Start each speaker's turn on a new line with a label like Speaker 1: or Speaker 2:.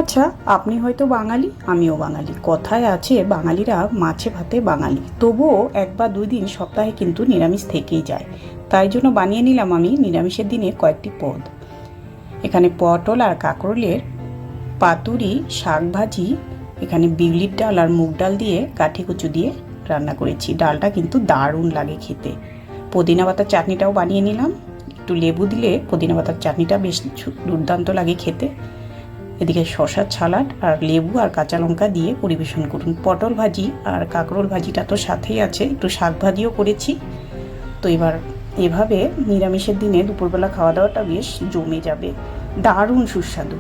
Speaker 1: আচ্ছা, আপনি হয়তো বাঙালি, আমিও বাঙালি। কথায় আছে বাঙালিরা মাছে ভাতে বাঙালি। তবুও ১ বা ২ দিন সপ্তাহে কিন্তু নিরামিষ থেকেই যায়। তাই জন্য বানিয়ে নিলাম আমি নিরামিষের দিনে কয়েকটি পদ। এখানে পটল আর কাঁকরোলের পাতুরি, শাক ভাজি, এখানে বিউলির ডাল আর মুগ ডাল দিয়ে কাঠি কচু দিয়ে রান্না করেছি। ডালটা কিন্তু দারুণ লাগে খেতে। পুদিনা পাতার চাটনিটাও বানিয়ে নিলাম। একটু লেবু দিলে পুদিনা পাতার চাটনিটা বেশ দুর্দান্ত লাগে খেতে। এদিকে শশার সালাড আর লেবু আর কাঁচা লঙ্কা দিয়ে পরিবেশন করুন। পটল ভাজি আর কাঁকরোল ভাজিটা তো সাথেই আছে, একটু শাক ভাজিও করেছি। তো এবার এভাবে নিরামিষের দিনে দুপুরবেলা খাওয়া দাওয়াটা বেশ জমে যাবে, দারুণ সুস্বাদু।